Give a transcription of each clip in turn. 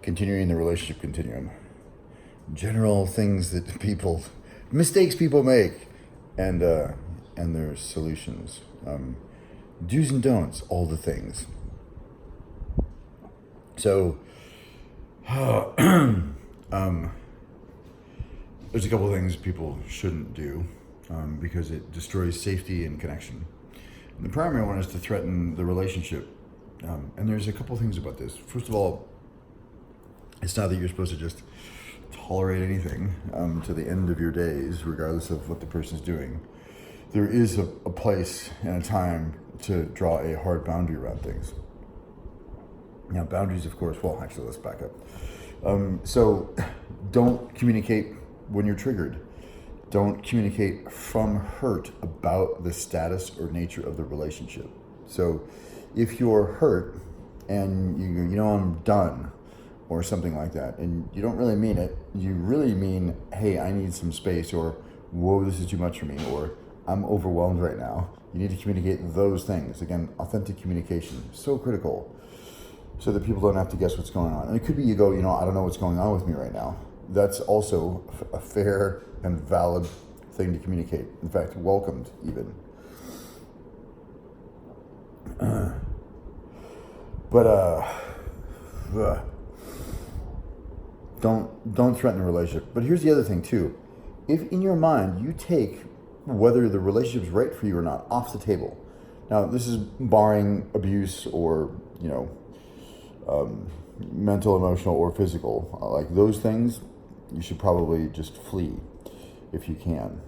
continuing the relationship continuum. General things that mistakes people make, and their solutions. Do's and don'ts, all the things. So, there's a couple of things people shouldn't do because it destroys safety and connection. And the primary one is to threaten the relationship. And there's a couple of things about this. First of all, it's not that you're supposed to just tolerate anything to the end of your days, regardless of what the person's doing. There is a place and a time to draw a hard boundary around things. Now, boundaries, of course, well, actually, let's back up. So don't communicate when you're triggered. Don't communicate from hurt about the status or nature of the relationship. So if you're hurt and you know, I'm done, or something like that, and you don't really mean it, you really mean, hey, I need some space, or whoa, this is too much for me, or I'm overwhelmed right now. You need to communicate those things. Again, authentic communication, so critical, so that people don't have to guess what's going on. And it could be you go, you know, I don't know what's going on with me right now. That's also a fair and valid thing to communicate. In fact, welcomed even. Don't threaten the relationship. But here's the other thing too. If in your mind you take whether the relationship's right for you or not off the table. Now, this is barring abuse or, you know, mental, emotional, or physical. Like those things, you should probably just flee if you can.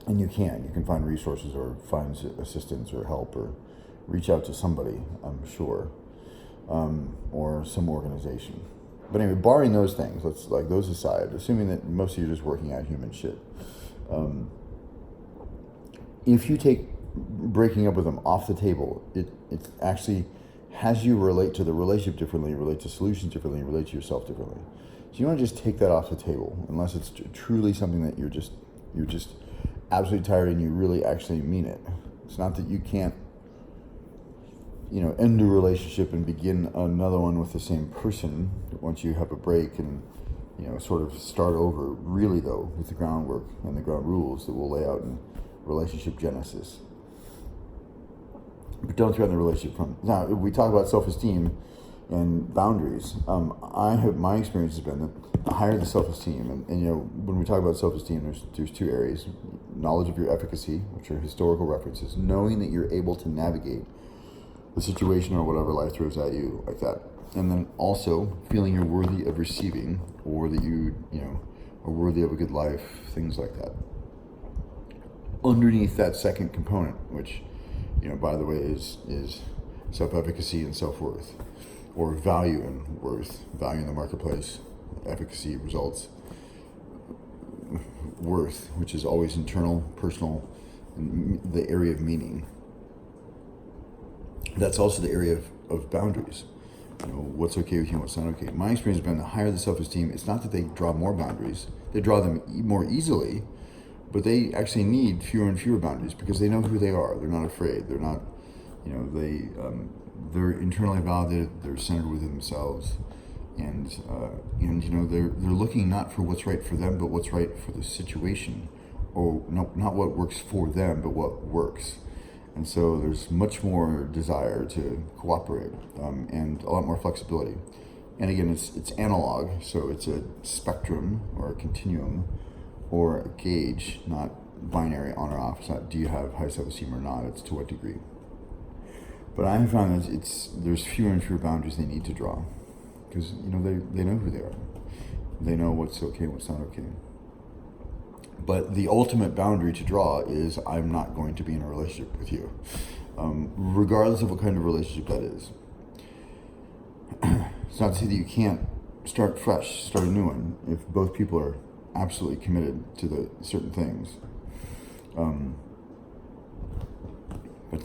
And you can find resources or find assistance or help or reach out to somebody, I'm sure, or some organization. But anyway, barring those things, let's like those aside, assuming that most of you are just working out human shit. If you take breaking up with them off the table, it actually has you relate to the relationship differently, relate to solutions differently, relate to yourself differently. So you want to just take that off the table, unless it's truly something that you're just absolutely tired and you really actually mean it. It's not that you can't, you know, end a relationship and begin another one with the same person once you have a break and, you know, sort of start over, really though, with the groundwork and the ground rules that we'll lay out in relationship genesis. But don't threaten the relationship from. Now, if we talk about self-esteem and boundaries, my experience has been that the higher the self-esteem, and you know, when we talk about self-esteem, there's two areas: knowledge of your efficacy, which are historical references, knowing that you're able to navigate the situation or whatever life throws at you like that, and then also feeling you're worthy of receiving, or that you know are worthy of a good life, things like that. Underneath that second component, which, you know, by the way, is self-efficacy and self-worth, or value and worth, value in the marketplace, efficacy, results, worth, which is always internal, personal, the area of meaning. That's also the area of boundaries. You know, what's okay with you and what's not okay. My experience has been the higher the self-esteem, it's not that they draw more boundaries, they draw them more easily, but they actually need fewer and fewer boundaries because they know who they are. They're not afraid. They're not, you know, they're internally validated. They're centered within themselves, and you know, they're looking not for what's right for them, but what's right for the situation, or not what works for them, but what works. And so there's much more desire to cooperate, and a lot more flexibility. And again, it's analog, so it's a spectrum or a continuum or a gauge, not binary on or off. It's not do you have high self-esteem or not, it's to what degree. But I have found that there's fewer and fewer boundaries they need to draw, because you know they know who they are. They know what's okay and what's not okay. But the ultimate boundary to draw is I'm not going to be in a relationship with you, regardless of what kind of relationship that is. It's not to say that you can't start fresh, start a new one, if both people are absolutely committed to the certain things.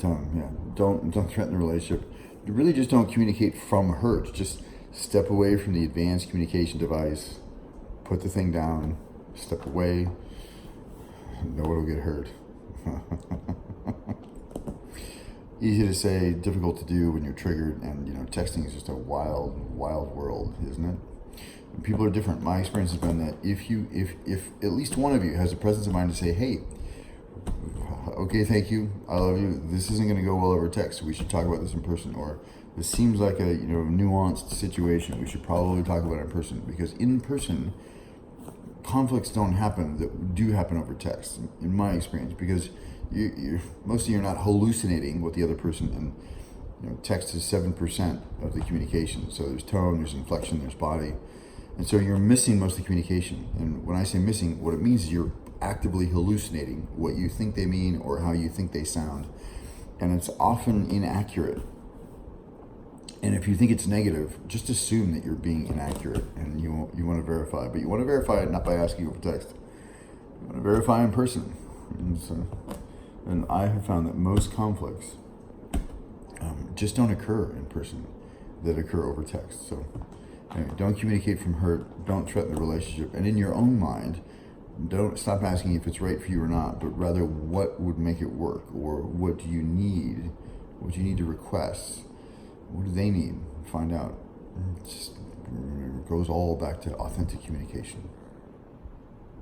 Yeah, don't threaten the relationship. You really just don't communicate from hurt. Just step away from the advanced communication device, put the thing down, step away. No one will get hurt. Easy to say, difficult to do when you're triggered, and texting is just a wild, wild world, isn't it? And people are different. My experience has been that if at least one of you has a presence of mind to say, hey, okay, thank you, I love you, this isn't going to go well over text, we should talk about this in person, or this seems like a nuanced situation, we should probably talk about it in person, because in person conflicts don't happen that do happen over text, in my experience, because mostly you're not hallucinating what the other person, and text is 7% of the communication. So there's tone, there's inflection, there's body, and so you're missing most of the communication. And when I say missing, what it means is you're actively hallucinating what you think they mean or how you think they sound, and it's often inaccurate. And if you think it's negative, just assume that you're being inaccurate, and you want to verify. But you want to verify it not by asking over text. You want to verify in person. And I have found that most conflicts just don't occur in person, that occur over text. So anyway, don't communicate from hurt. Don't threaten the relationship. And in your own mind, don't stop asking if it's right for you or not, but rather what would make it work, or what do you need? What do you need to request? What do they need? Find out. It goes all back to authentic communication.